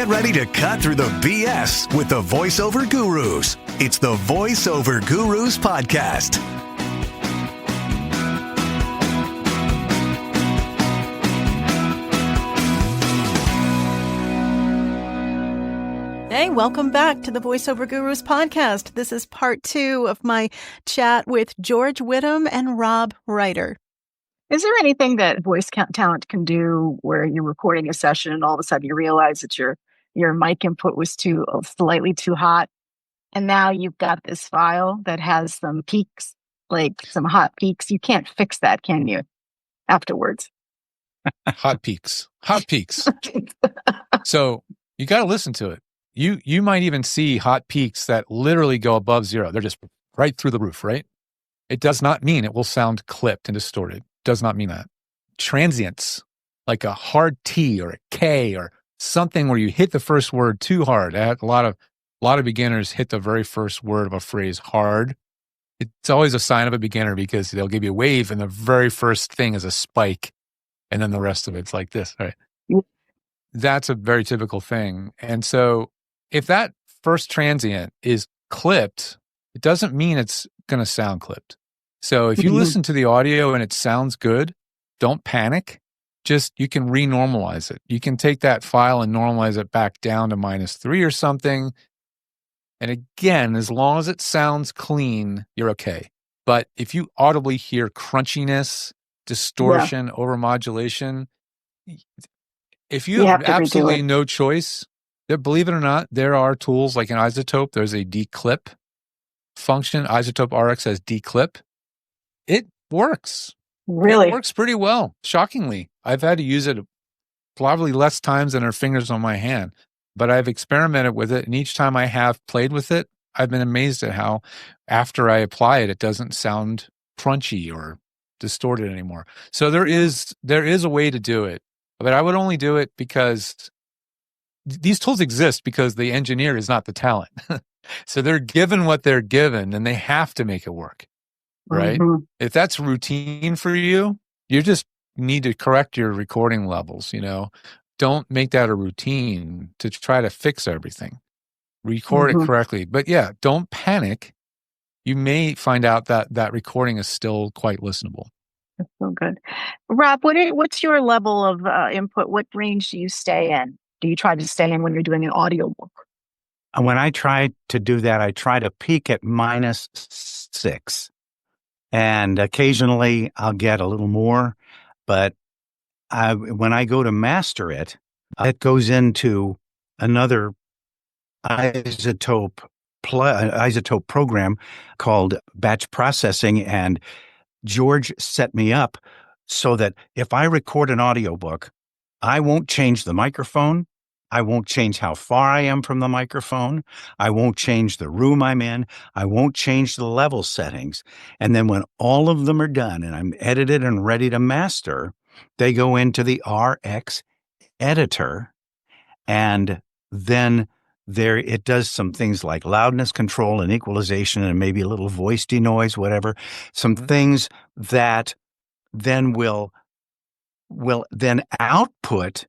Get ready to cut through the BS with the voiceover gurus. It's the Voiceover Gurus podcast. Hey, welcome back to the Voiceover Gurus podcast. This is part 2 of my chat with George Whittam and Rob Reider. Is there anything that voice talent can do where you're recording a session and all of a sudden you realize that your mic input was slightly too hot, and now you've got this file that has some peaks, like some hot peaks? You can't fix that, can you? Afterwards, hot peaks. So you got to listen to it. You might even see hot peaks that literally go above zero. They're just right through the roof, right? It does not mean it will sound clipped and distorted. Does not mean that. Transients, like a hard T or a K or something where you hit the first word too hard. A lot of beginners hit the very first word of a phrase hard. It's always a sign of a beginner because they'll give you a wave and the very first thing is a spike, and then the rest of it's like this, right? That's a very typical thing. And so if that first transient is clipped, it doesn't mean it's going to sound clipped. So if you listen to the audio and it sounds good, don't panic. Just, you can re-normalize it. You can take that file and normalize it back down to -3 or something. And again, as long as it sounds clean, you're okay. But if you audibly hear crunchiness, distortion, overmodulation, if you have absolutely no choice, believe it or not, there are tools like an Isotope. There's a declip function. Isotope RX has declip. It works. Really? It works pretty well, shockingly. I've had to use it probably less times than our fingers on my hand, but I've experimented with it, and each time I have played with it, I've been amazed at how, after I apply it, it doesn't sound crunchy or distorted anymore. So there is a way to do it, but I would only do it because these tools exist because the engineer is not the talent. So they're given what they're given, and they have to make it work. Right? Mm-hmm. If that's routine for you, you just need to correct your recording levels, Don't make that a routine to try to fix everything. Record it correctly. But yeah, don't panic. You may find out that recording is still quite listenable. That's so good. Rob, what's your level of input? What range do you stay in? Do you try to stay in when you're doing an audiobook? When I try to do that, I try to peak at -6. And occasionally I'll get a little more, but when I go to master it, it goes into another isotope program called batch processing. And George set me up so that if I record an audiobook, I won't change the microphone. I won't change how far I am from the microphone. I won't change the room I'm in. I won't change the level settings. And then when all of them are done and I'm edited and ready to master, they go into the RX editor. And then it does some things like loudness control and equalization and maybe a little voice denoise, whatever. Some things that then will then output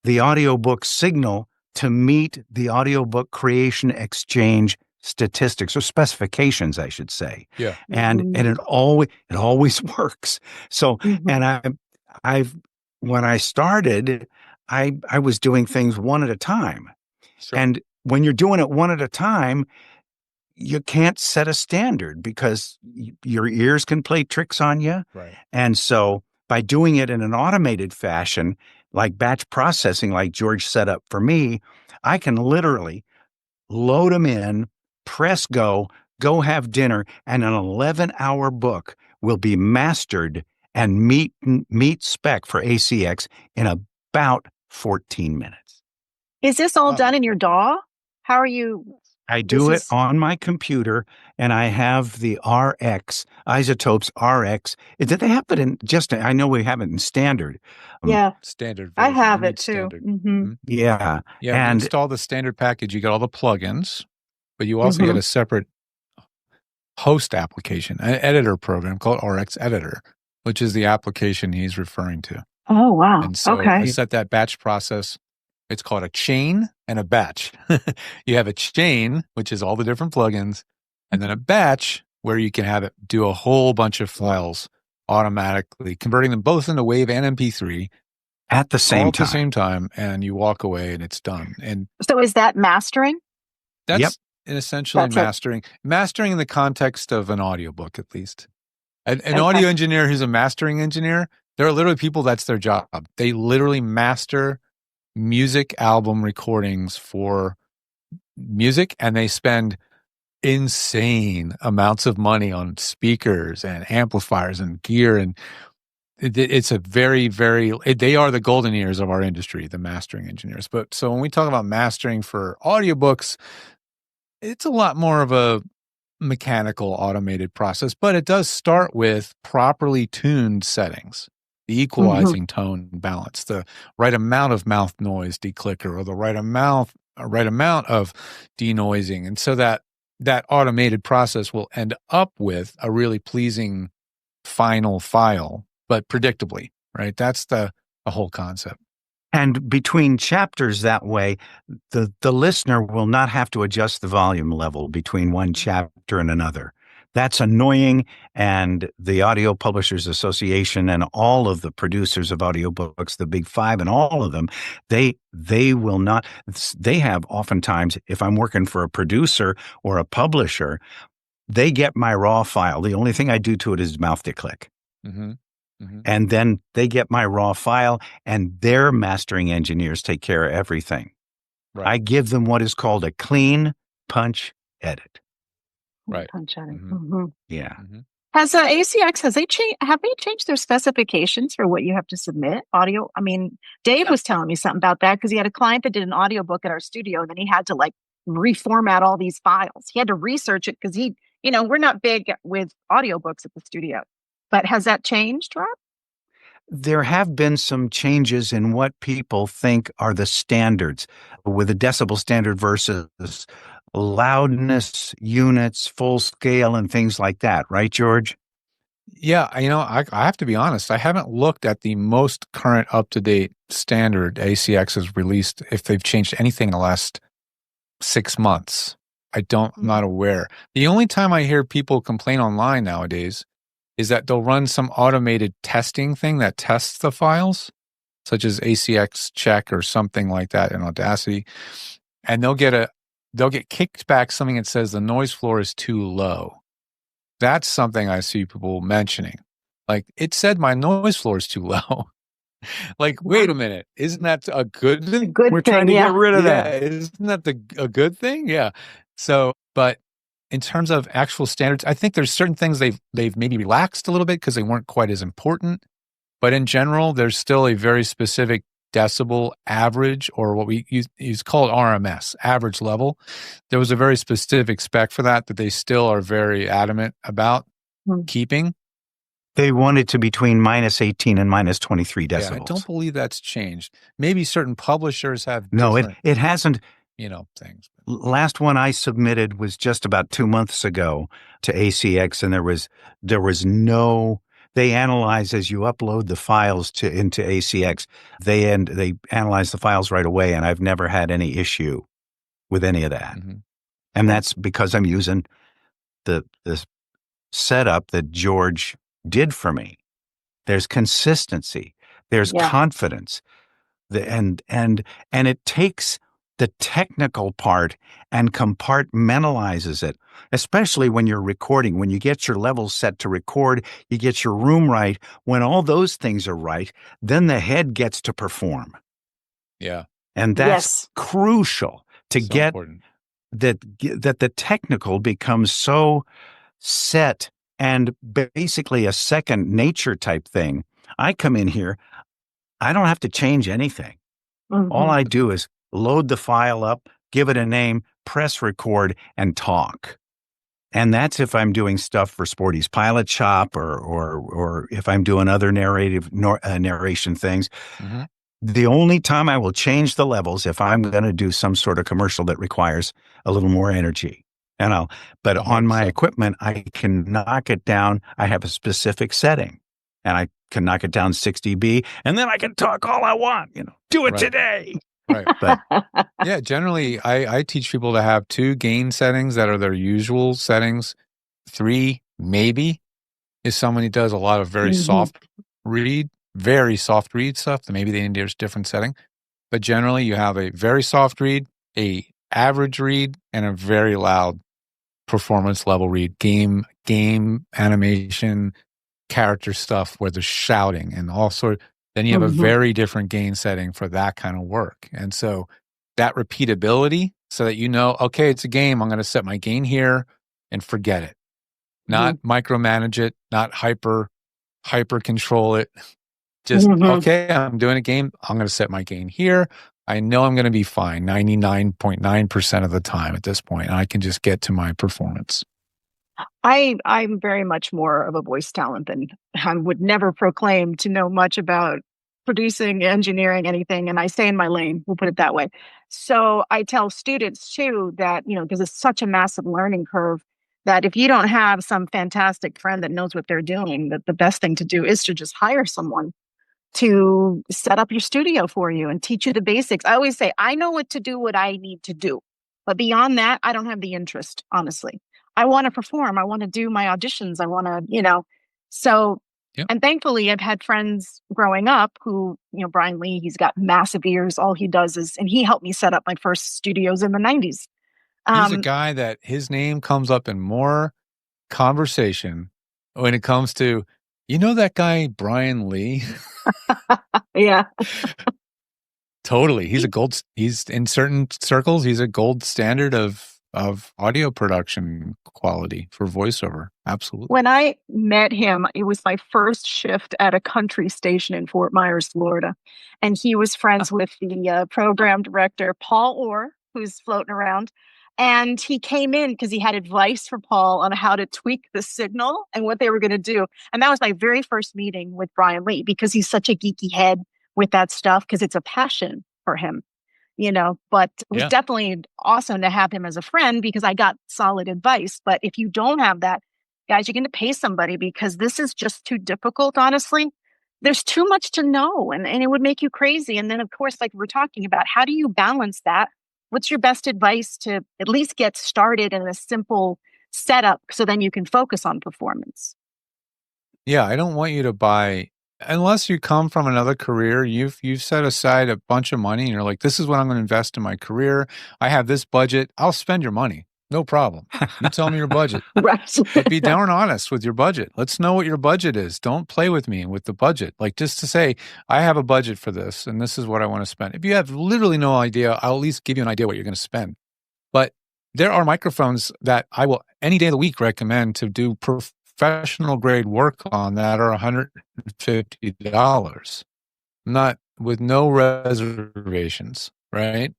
the audiobook signal to meet the audiobook creation exchange statistics or specifications, I should say. Yeah. And it always works. So, and when I started, I was doing things one at a time. Sure. And when you're doing it one at a time, you can't set a standard because your ears can play tricks on you. Right. And so by doing it in an automated fashion, like batch processing, like George set up for me, I can literally load them in, press go have dinner, and an 11-hour book will be mastered and meet spec for ACX in about 14 minutes. Is this all done in your DAW? How are you? I do it on my computer, and I have the RX, Isotopes RX. Did they have it in I know we have it in standard. Yeah. Standard version. I have it too. Yeah. Yeah. And install the standard package. You get all the plugins, but you also get a separate host application, an editor program called RX Editor, which is the application he's referring to. Oh, wow. And so I set that batch process It's called a chain and a batch. You have a chain, which is all the different plugins, and then a batch where you can have it do a whole bunch of files automatically, converting them both into WAV and MP3 At the same all at time. the same time, and you walk away and it's done. And So is that mastering? that's Yep. essentially That's it. mastering in the context of an audiobook, at least. An Okay. audio engineer who's a mastering engineer, there are literally people that's their job. They literally master music album recordings for music, and they spend insane amounts of money on speakers and amplifiers and gear, and it's a very, very, they are the golden ears of our industry, the mastering engineers. But so when we talk about mastering for audiobooks, it's a lot more of a mechanical automated process, but it does start with properly tuned settings, the equalizing tone balance, the right amount of mouth noise declicker, or the right amount of denoising. And so that automated process will end up with a really pleasing final file, but predictably, right? That's the whole concept. And between chapters that way, the listener will not have to adjust the volume level between one chapter and another. That's annoying, and the Audio Publishers Association and all of the producers of audiobooks, the big five and all of them, they will not, they have oftentimes, if I'm working for a producer or a publisher, they get my raw file. The only thing I do to it is mouth to click. Mm-hmm. Mm-hmm. And then they get my raw file, and their mastering engineers take care of everything. Right. I give them what is called a clean punch edit. Right. Punch edit. Mm-hmm. Yeah. Mm-hmm. Has ACX, have they changed their specifications for what you have to submit audio? I mean, Dave was telling me something about that because he had a client that did an audiobook at our studio, and then he had to like reformat all these files. He had to research it because we're not big with audiobooks at the studio. But has that changed, Rob? There have been some changes in what people think are the standards with a decibel standard versus loudness units, full scale, and things like that. Right, George? Yeah, I have to be honest. I haven't looked at the most current up-to-date standard ACX has released, if they've changed anything in the last 6 months. I'm not aware. The only time I hear people complain online nowadays is that they'll run some automated testing thing that tests the files, such as ACX check or something like that in Audacity, and they'll get kicked back something that says the noise floor is too low. That's something I see people mentioning. Like, it said my noise floor is too low. Like, wait a minute, isn't that a good thing? We're trying to get rid of that. Isn't that a good thing? Yeah. So, but in terms of actual standards, I think there's certain things they've maybe relaxed a little bit because they weren't quite as important. But in general, there's still a very specific decibel average, or what we use called RMS, average level. There was a very specific spec for that they still are very adamant about keeping. They want it to between minus 18 and minus 23 decibels. Yeah, I don't believe that's changed. Maybe certain publishers have No, it hasn't. Things. Last one I submitted was just about 2 months ago to ACX, and there was no. They analyze as you upload the files into ACX. They analyze the files right away, and I've never had any issue with any of that. Mm-hmm. And that's because I'm using the setup that George did for me. There's consistency. There's confidence. And it takes the technical part and compartmentalizes it, especially when you're recording. When you get your levels set to record, you get your room right. When all those things are right, then the head gets to perform. Yeah. And that's crucial to so get important. that the technical becomes so set and basically a second nature type thing. I come in here, I don't have to change anything. Mm-hmm. All I do is load the file up, give it a name, press record, and talk. And that's if I'm doing stuff for Sporty's Pilot Shop or if I'm doing other narration things. Mm-hmm. The only time I will change the levels if I'm going to do some sort of commercial that requires a little more energy. But on my equipment, I can knock it down. I have a specific setting, and I can knock it down 6 dB, and then I can talk all I want. Do it today. Right. But Yeah, generally, I teach people to have 2 gain settings that are their usual settings. 3, maybe, is someone who does a lot of very soft read stuff. Then maybe they need a different setting. But generally, you have a very soft read, a average read, and a very loud performance level read. Game animation, character stuff where they're shouting and all sort. Then you have a very different gain setting for that kind of work. And so that repeatability, so that you know, okay, it's a game. I'm going to set my gain here and forget it. Not micromanage it, not hyper control it. Just, okay, I'm doing a game. I'm going to set my gain here. I know I'm going to be fine 99.9% of the time at this point, and I can just get to my performance. I'm very much more of a voice talent than I would never proclaim to know much about producing, engineering, anything. And I stay in my lane, we'll put it that way. So I tell students too that, because it's such a massive learning curve, that if you don't have some fantastic friend that knows what they're doing, that the best thing to do is to just hire someone to set up your studio for you and teach you the basics. I always say, I know what to do, what I need to do. But beyond that, I don't have the interest, honestly. I want to perform. I want to do my auditions. I want to, so, and thankfully I've had friends growing up who, Brian Lee, he's got massive ears. All he does is, and he helped me set up my first studios in the 90s. He's a guy that his name comes up in more conversation when it comes to, that guy, Brian Lee? Yeah. Totally. He's in certain circles, he's a gold standard of audio production quality for voiceover. Absolutely. When I met him, it was my first shift at a country station in Fort Myers, Florida. And he was friends with the program director, Paul Orr, who's floating around. And he came in because he had advice for Paul on how to tweak the signal and what they were going to do. And that was my very first meeting with Brian Lee, because he's such a geeky head with that stuff, because it's a passion for him, but it was definitely awesome to have him as a friend, because I got solid advice. But if you don't have that, guys, you're going to pay somebody, because this is just too difficult, honestly. There's too much to know, and it would make you crazy. And then, of course, like we're talking about, how do you balance that? What's your best advice to at least get started in a simple setup so then you can focus on performance? Yeah, I don't want you to buy, unless you come from another career, you've set aside a bunch of money and you're like, this is what I'm going to invest in my career. I have this budget. I'll spend your money. No problem. You tell me your budget. Right. But be darn honest with your budget. Let's know what your budget is. Don't play with me with the budget. Like, just to say, I have a budget for this and this is what I want to spend. If you have literally no idea, I'll at least give you an idea what you're going to spend. But there are microphones that I will any day of the week recommend to do professional grade work on that are $150. Not with no reservations, right?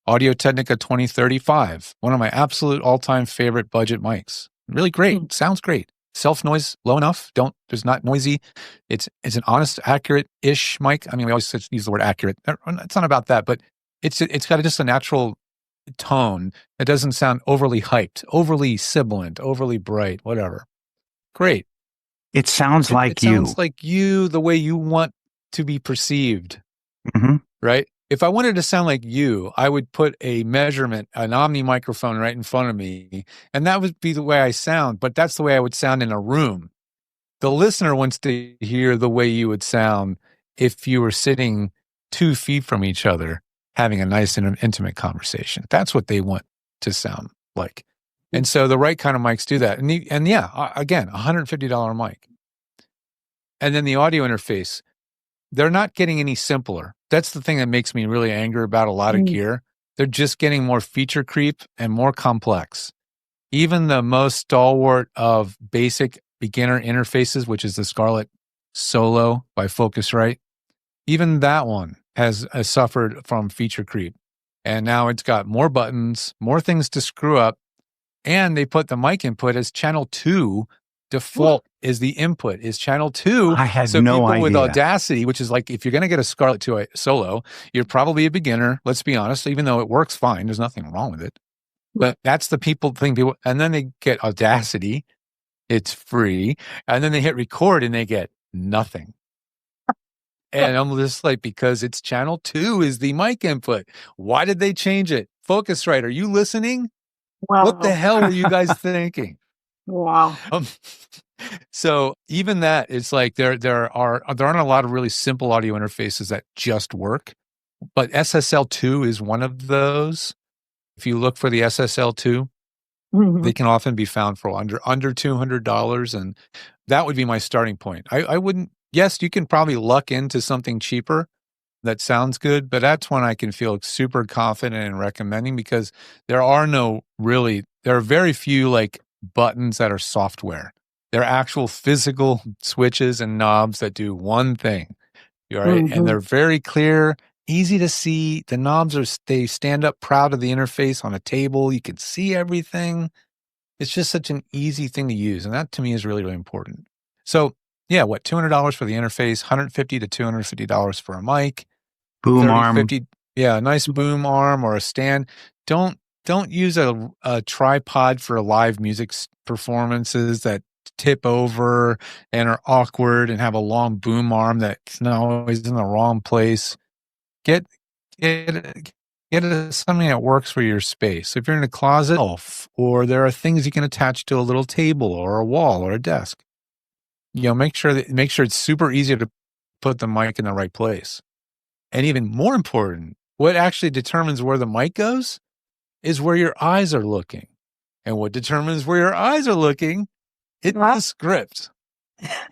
Audio-Technica 2035, one of my absolute all-time favorite budget mics. Really great. Sounds great. Self-noise low enough. There's not noisy. It's an honest, accurate-ish mic. I mean, we always use the word accurate. It's not about that, but it's got just a natural tone. It doesn't sound overly hyped, overly sibilant, overly bright, whatever. Great. it sounds like it you. sounds like you, the way you want to be perceived, right? If I wanted to sound like you, I would put a measurement, an Omni microphone right in front of me, and that would be the way I sound, but that's the way I would sound in a room. The listener wants to hear the way you would sound if you were sitting 2 feet from each other, having a nice and intimate conversation. That's what they want to sound like. And so the right kind of mics do that. And yeah, again, $150 mic. And then the audio interface, they're not getting any simpler. That's the thing that makes me really angry about a lot of gear. They're just getting more feature creep and more complex. Even the most stalwart of basic beginner interfaces, which is the Scarlett Solo by Focusrite, even that one has suffered from feature creep. And now it's got more buttons, more things to screw up, and they put the mic input as channel 2. Default is the input is channel 2. I had so no people idea. with Audacity, which is like, if you're going to get a Scarlett 2 Solo, you're probably a beginner. Let's be honest, even though it works fine, there's nothing wrong with it. But that's the people, and then they get Audacity. It's free. And then they hit record and they get nothing. And I'm just like, because it's channel 2 is the mic input. Why did they change it? Focusrite, are you listening? What the Wow. hell were you guys thinking? Wow. So even that, it's like there aren't a lot of really simple audio interfaces that just work, but SSL2 is one of those. If you look for the SSL2, they can often be found for under $200, and that would be my starting point. I wouldn't. Yes, you can probably luck into something cheaper that sounds good, but that's one I can feel super confident in recommending, because there are very few like buttons that are software. They're actual physical switches and knobs that do one thing. All right. And they're very clear, easy to see. The knobs they stand up proud of the interface on a table. You can see everything. It's just such an easy thing to use. And that to me is really, really important. So yeah, $200 for the interface, $150 to $250 for a mic. Boom arm. 50, yeah, a nice boom arm or a stand. Don't use a tripod for live music performances that tip over and are awkward and have a long boom arm that's not always in the wrong place. Get something that works for your space. If you're in a closet, or there are things you can attach to a little table or a wall or a desk, make sure it's super easy to put the mic in the right place. And even more important, what actually determines where the mic goes is where your eyes are looking. And what determines where your eyes are looking, it's the script.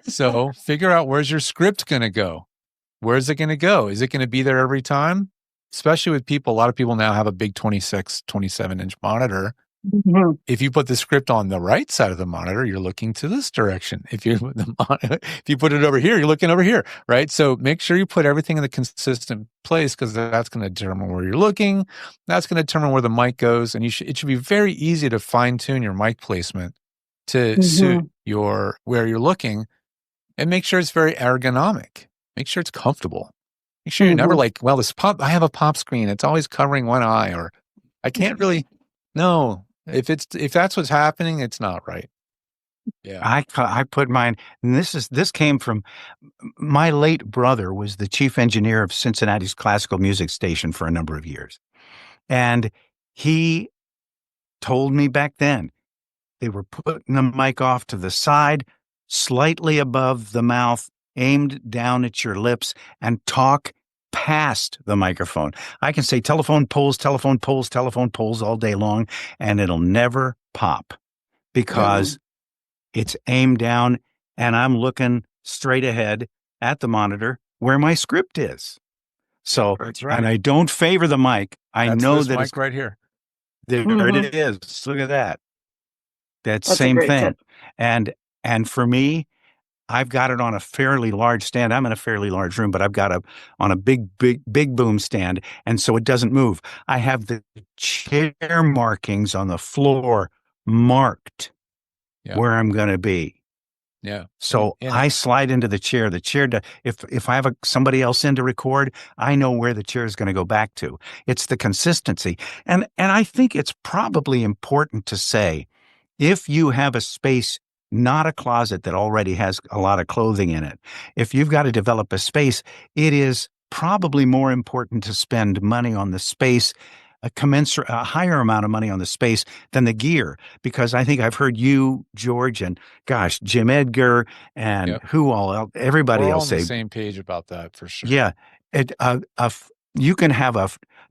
So figure out, where's your script going to go? Where's it going to go? Is it going to be there every time? Especially with people, a lot of people now have a big 26, 27-inch monitor. If you put the script on the right side of the monitor, you're looking to this direction. If you put it over here, you're looking over here, right? So make sure you put everything in the consistent place, because that's going to determine where you're looking. That's going to determine where the mic goes. And it should be very easy to fine tune your mic placement to suit where you're looking, and make sure it's very ergonomic. Make sure it's comfortable. Make sure you're never like, well, I have a pop screen. It's always covering one eye, or I can't really. No. If that's what's happening, it's not right. Yeah. I put mine, and this came from my late brother was the chief engineer of Cincinnati's classical music station for a number of years. And he told me back then they were putting the mic off to the side, slightly above the mouth, aimed down at your lips, and talk past the microphone. I can say telephone poles all day long, and it'll never pop, because it's aimed down and I'm looking straight ahead at the monitor where my script is. So, that's right. And I don't favor the mic. That's know this that mic right here. There it is. Look at that. That's same thing. Tip. And for me, I've got it on a fairly large stand. I'm in a fairly large room, but I've got on a big boom stand, and so it doesn't move. I have the chair markings on the floor marked where I'm going to be. Yeah. So I slide into the chair. The chair, if I have somebody else in to record, I know where the chair is going to go back to. It's the consistency, and I think it's probably important to say, if you have a space, not a closet that already has a lot of clothing in it, if you've got to develop a space, it is probably more important to spend money on the space, a higher amount of money on the space than the gear. Because I think I've heard you, George, and gosh, Jim Edgar, and everybody We're else all on say the same page about that, for sure. Yeah, you can have a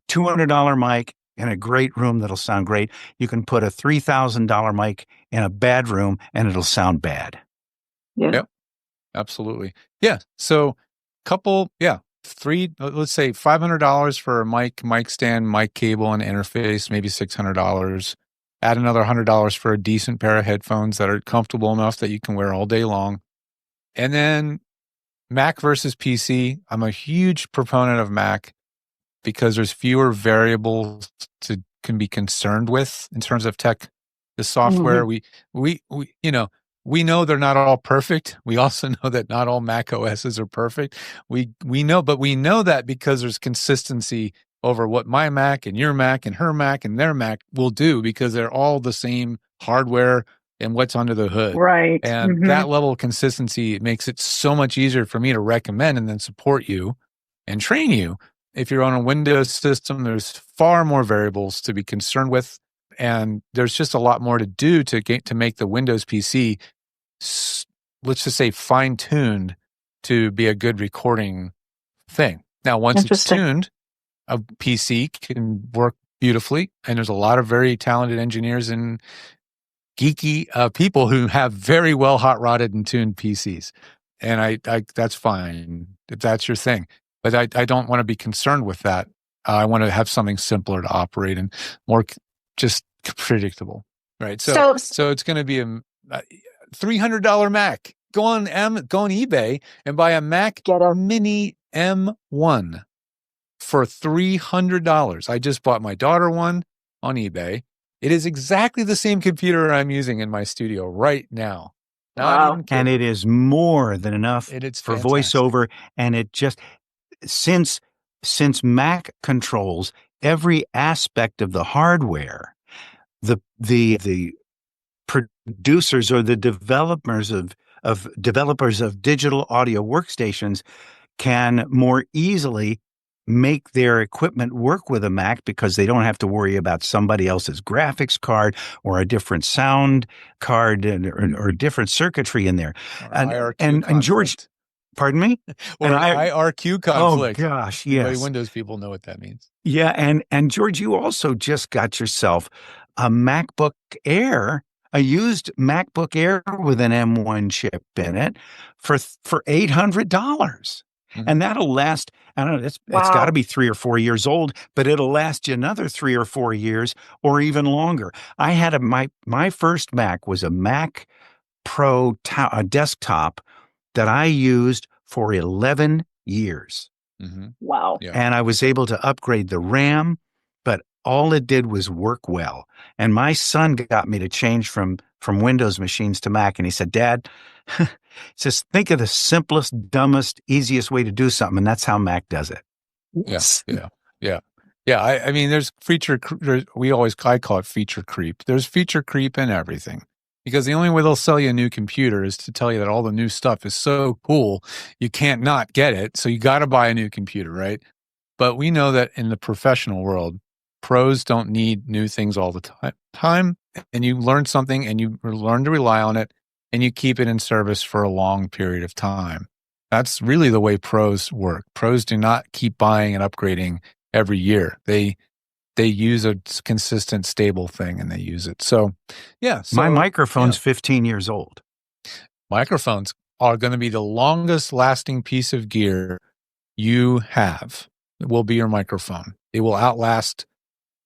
$200 mic in a great room that'll sound great. You can put a $3,000 mic in a bad room and it'll sound bad. Yeah. Yep. Absolutely. Yeah. So let's say $500 for a mic stand, mic cable, and interface, maybe $600. Add another $100 for a decent pair of headphones that are comfortable enough that you can wear all day long. And then Mac versus PC. I'm a huge proponent of Mac, because there's fewer variables can be concerned with in terms of tech. The software, we know they're not all perfect. We also know that not all Mac OSs are perfect. We know that because there's consistency over what my Mac and your Mac and her Mac and their Mac will do, because they're all the same hardware, and what's under the hood. Right. And Mhm. that level of consistency makes it so much easier for me to recommend and then support you and train you. If you're on a Windows system, there's far more variables to be concerned with. And there's just a lot more to do to make the Windows PC, let's just say, fine-tuned to be a good recording thing. Now, once it's Interesting. tuned, a PC can work beautifully. And there's a lot of very talented engineers and geeky people who have very well hot-rodded and tuned PCs. And I that's fine if that's your thing. But I don't want to be concerned with that. I want to have something simpler to operate and more just predictable, right? So it's going to be a $300 Mac. Go on eBay and buy a Mac Mini M1 for $300. I just bought my daughter one on eBay. It is exactly the same computer I'm using in my studio right now. Not even kidding. And it is more than enough for fantastic. VoiceOver. And it just, since Mac controls every aspect of the hardware, the producers or the developers of digital audio workstations can more easily make their equipment work with a Mac because they don't have to worry about somebody else's graphics card or a different sound card or different circuitry in there. And George, pardon me? Or IRQ conflict. Oh gosh, yes. Windows people know what that means. Yeah, and George, you also just got yourself a MacBook Air, a used MacBook Air with an M1 chip in it for $800. Mm-hmm. And that'll last, I don't know, it's got to be 3 or 4 years old, but it'll last you another 3 or 4 years or even longer. I had my first Mac was a Mac Pro a desktop that I used for 11 years. Mm-hmm. Wow. Yeah. And I was able to upgrade the RAM, but all it did was work well. And my son got me to change from Windows machines to Mac. And he said, Dad, just think of the simplest, dumbest, easiest way to do something. And that's how Mac does it. Yes. Yeah. I mean, there's I call it feature creep. There's feature creep in everything. Because the only way they'll sell you a new computer is to tell you that all the new stuff is so cool, you can't not get it. So you got to buy a new computer, right? But we know that in the professional world, pros don't need new things all the time. And you learn something and you learn to rely on it and you keep it in service for a long period of time. That's really the way pros work. Pros do not keep buying and upgrading every year. They use a consistent, stable thing and they use it. So, yeah. My microphone's 15 years old. Microphones are going to be the longest lasting piece of gear you have. It will be your microphone. It will outlast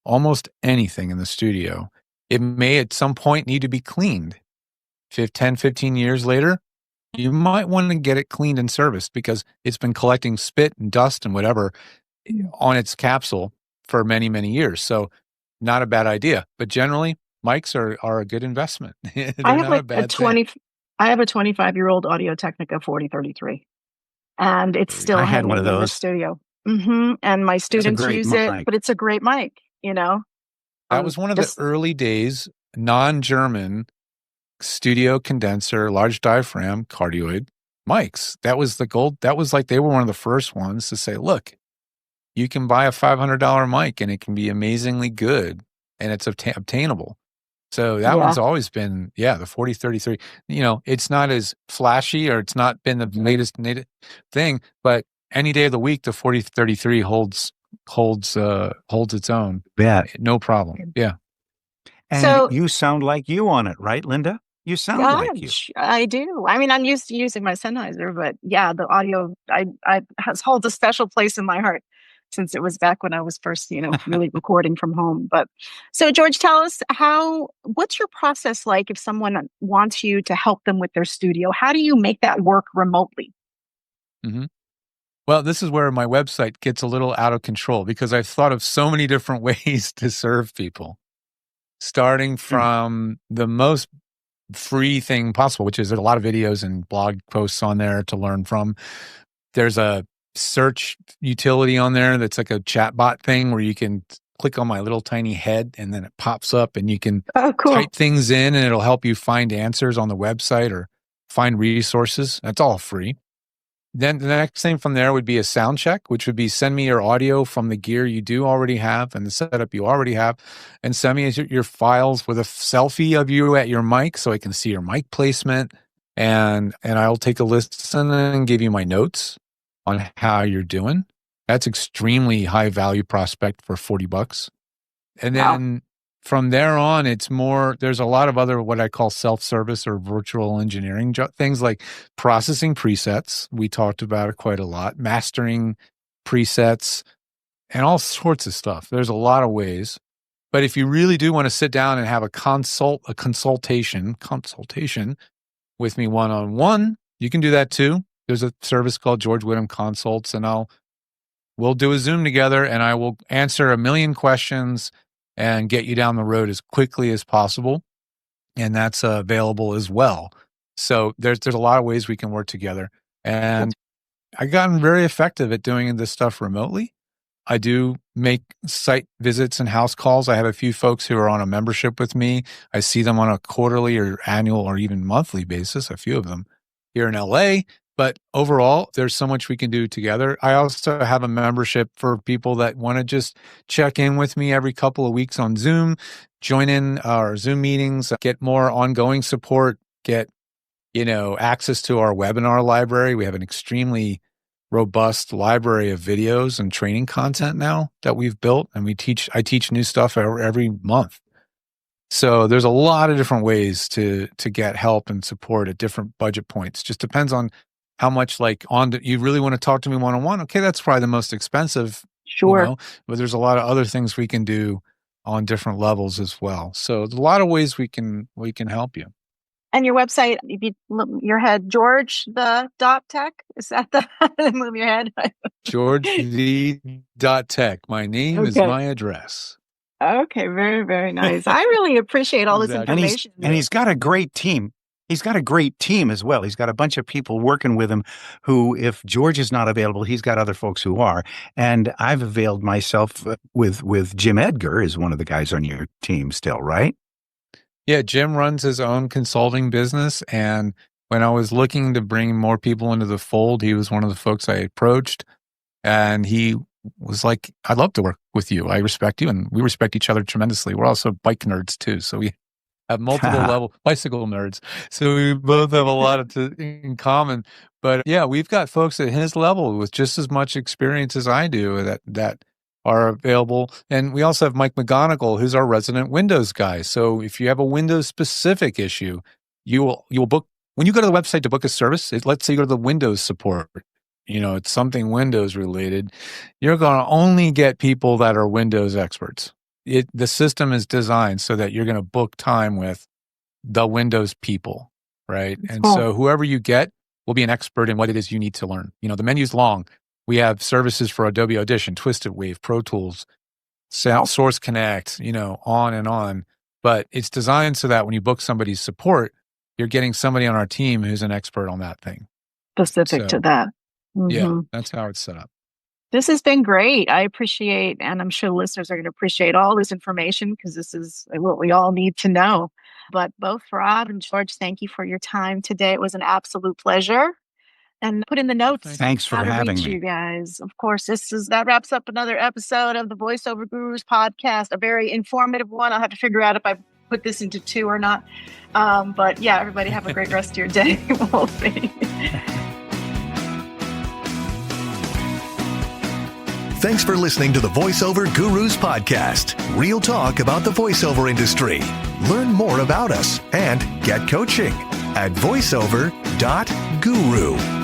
almost anything in the studio. It may at some point need to be cleaned. 10, 15 years later, you might want to get it cleaned and serviced because it's been collecting spit and dust and whatever on its capsule for many, many years. So not a bad idea. But generally, mics are a good investment. I have a 25-year-old Audio-Technica 4033. And it's still hanging in the studio. Mm-hmm. And my students use it, but it's a great mic, you know? That was one of the early days, non-German studio condenser, large diaphragm, cardioid mics. That was the gold. That was like they were one of the first ones to say, look, you can buy a $500 mic and it can be amazingly good and it's obtainable. So that one's always been, the 4033. You know, it's not as flashy or it's not been the latest native thing, but any day of the week, the 4033 holds its own. Yeah. No problem. Yeah. And so, you sound like you on it, right, Linda? You sound like you. I do. I mean, I'm used to using my Sennheiser, but yeah, the audio holds a special place in my heart since it was back when I was first, really recording from home. But so, George, tell us what's your process like if someone wants you to help them with their studio? How do you make that work remotely? Mm-hmm. Well, this is where my website gets a little out of control because I've thought of so many different ways to serve people, starting from the most free thing possible, which is there's a lot of videos and blog posts on there to learn from. There's a search utility on there that's like a chatbot thing where you can click on my little tiny head and then it pops up and you can Oh, cool. type things in and it'll help you find answers on the website or find resources. That's all free. Then the next thing from there would be a sound check, which would be send me your audio from the gear you do already have and the setup you already have, and send me your files with a selfie of you at your mic so I can see your mic placement. And I'll take a listen and give you my notes on how you're doing. That's extremely high value prospect for $40. And then from there on, it's more, there's a lot of other what I call self-service or virtual engineering things like processing presets. We talked about it quite a lot, mastering presets and all sorts of stuff. There's a lot of ways. But if you really do want to sit down and have a consultation with me one-on-one, you can do that too. There's a service called George Whittam Consults, and we'll do a Zoom together and I will answer a million questions and get you down the road as quickly as possible. And that's available as well. So there's a lot of ways we can work together. And I've gotten very effective at doing this stuff remotely. I do make site visits and house calls. I have a few folks who are on a membership with me. I see them on a quarterly or annual or even monthly basis, a few of them here in LA. But overall, there's so much we can do together. I also have a membership for people that want to just check in with me every couple of weeks on Zoom, join in our Zoom meetings, get more ongoing support, get, access to our webinar library. We have an extremely robust library of videos and training content now that we've built, and I teach new stuff every month. So there's a lot of different ways to get help and support at different budget points. Just depends on how much you really want to talk to me one-on-one. Okay, that's probably the most expensive. Sure. But there's a lot of other things we can do on different levels as well. So there's a lot of ways we can help you. And your website, if you move your head, George the .tech, is that the move your head? George the .tech. My name is my address. Okay, very, very nice. I really appreciate all this information. And he's got a great team. He's got a great team as well. He's got a bunch of people working with him who, if George is not available, he's got other folks who are. And I've availed myself with Jim Edgar is one of the guys on your team still, right? Yeah, Jim runs his own consulting business. And when I was looking to bring more people into the fold, he was one of the folks I approached. And he was like, I'd love to work with you. I respect you. And we respect each other tremendously. We're also bike nerds too. So we have multiple level bicycle nerds. So we both have a lot in common. But yeah, we've got folks at his level with just as much experience as I do that are available. And we also have Mike McGonigal, who's our resident Windows guy. So if you have a Windows specific issue, you will book, when you go to the website to book a service, let's say you go to the Windows support, it's something Windows related, you're going to only get people that are Windows experts. The system is designed so that you're going to book time with the Windows people, right? And so whoever you get will be an expert in what it is you need to learn. The menu's long. We have services for Adobe Audition, Twisted Wave, Pro Tools, Source Connect, on and on. But it's designed so that when you book somebody's support, you're getting somebody on our team who's an expert on that thing. Specific to that. Mm-hmm. Yeah, that's how it's set up. This has been great. I appreciate, and I'm sure listeners are going to appreciate all this information because this is what we all need to know. But both Rob and George, thank you for your time today. It was an absolute pleasure. And put in the notes. Thanks for having me, you guys. Of course, that wraps up another episode of the Voiceover Gurus podcast. A very informative one. I'll have to figure out if I put this into 2 or not. But yeah, everybody have a great rest of your day. We'll see. Thanks for listening to the Voiceover Gurus podcast. Real talk about the voiceover industry. Learn more about us and get coaching at voiceover.guru.